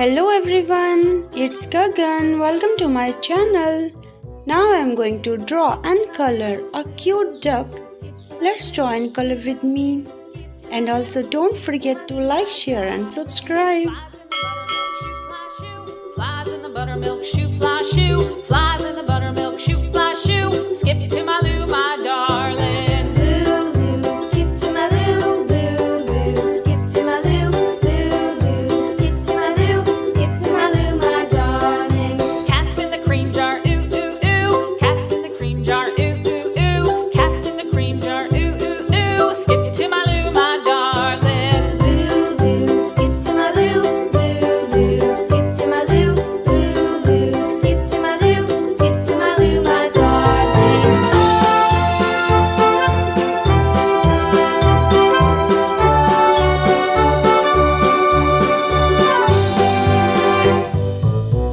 Hello everyone, it's Gagan. Welcome to my channel. Now I am going to draw and color a cute duck. Let's draw and color with me. And also don't forget to like, share and subscribe. Flies in the buttermilk shoe, fly shoe. Flies in the buttermilk shoe, fly shoe. Skip to my Lou, my darling. Lou, Lou, skip to my Lou, Lou, Lou, skip to my Lou, Lou, Lou, skip to my Lou, skip to my Lou, my darling. Cats in the cream jar, ooh, ooh, ooh. Cats in the cream jar, ooh, ooh, ooh. Cats in the cream jar, ooh, ooh, ooh. Skip to my Lou, my darling. Lou, Lou, skip to my Lou, Lou, Lou, skip to my Lou, Lou, Lou, skip to my Lou, skip to my Lou, my darling.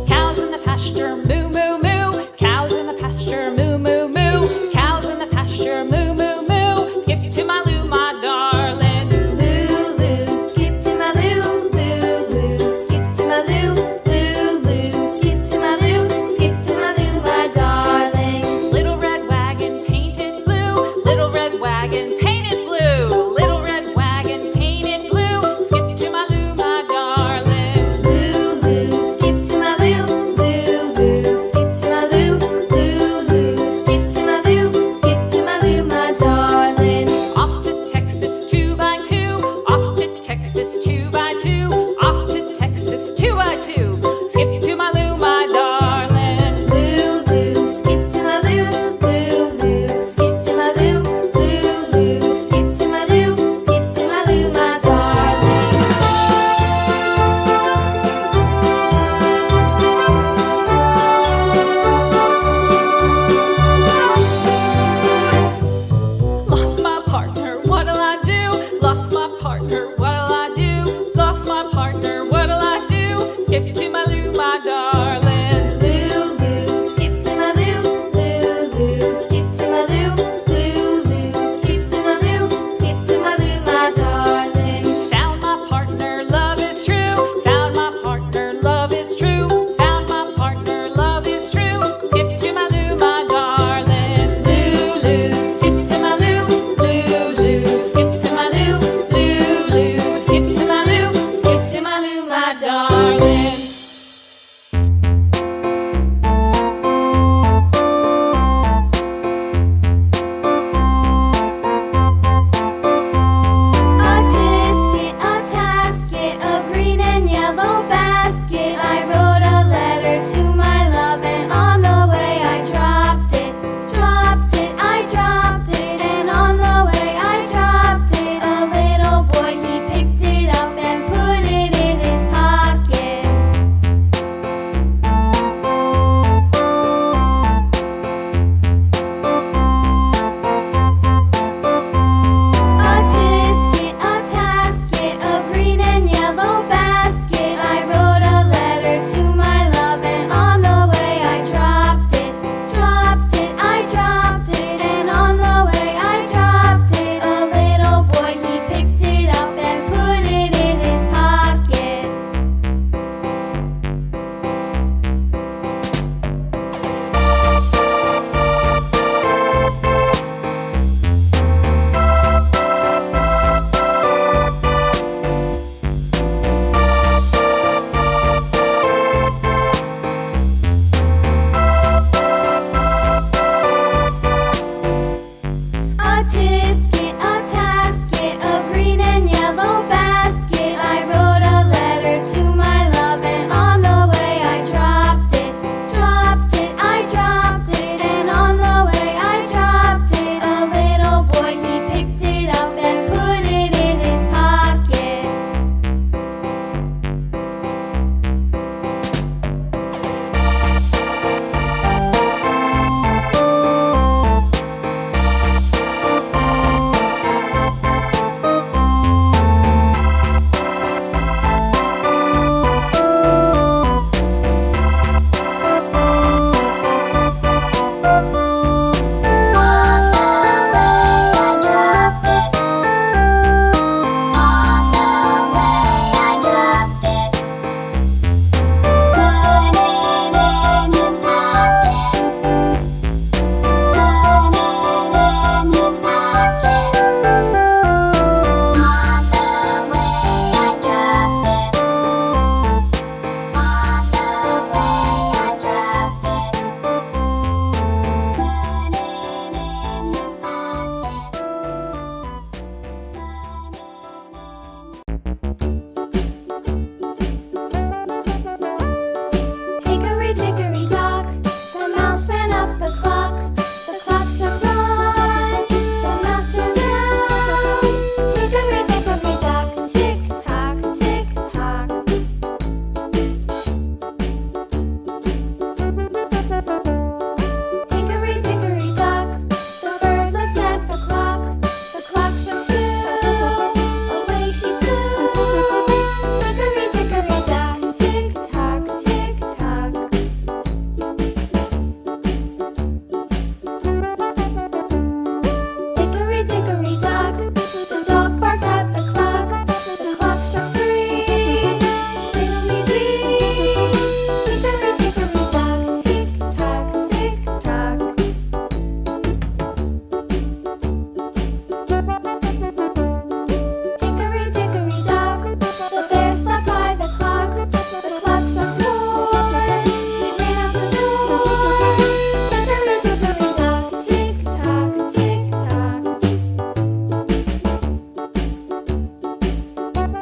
Cows in the pasture, moo, moo, moo. Cows in the pasture, moo, moo, moo. Cows in the pasture, moo, moo, moo. Skip to my Lou, my darling. Lou, Lou, skip to my Lou, Lou, Lou, skip to my Lou, Lou, Lou, skip to my Lou, skip to my Lou, my darling. Little red wagon painted blue. Little red wagon painted blue. Little red wagon painted blue. Skip to my Lou, my darling. Lou, Lou, skip to my Lou, Lou, Lou, skip to my Lou, Lou, Lou, skip to my Lou, skip to my Lou, my darling. Off to Texas 2x2. Off to Texas 2x2. Off to Texas 2x2. Skip to my Lou, my darling. Lou, Lou, skip to my Lou, Lou, Lou, skip to my Lou, Lou, Lou, skip to my Lou, skip to my Lou, my darling. Lost my partner, what'll I do? Lost my partner, what'll I do? Lost my partner, what'll I do? Skip to my Lou, my darling. Lou, Lou, skip to my Lou, Lou, Lou, skip to my Lou, Lou, Lou, skip to my Lou, skip to my Lou, my darling. Found my partner, love is true. Found my partner, love is true. Found my partner, love is true. Skip to my Lou, my darling. Lou, Lou, skip to my Lou, Lou, Lou, skip to my Lou, Lou, Lou, skip to my Lou, skip to my Lou, my darling.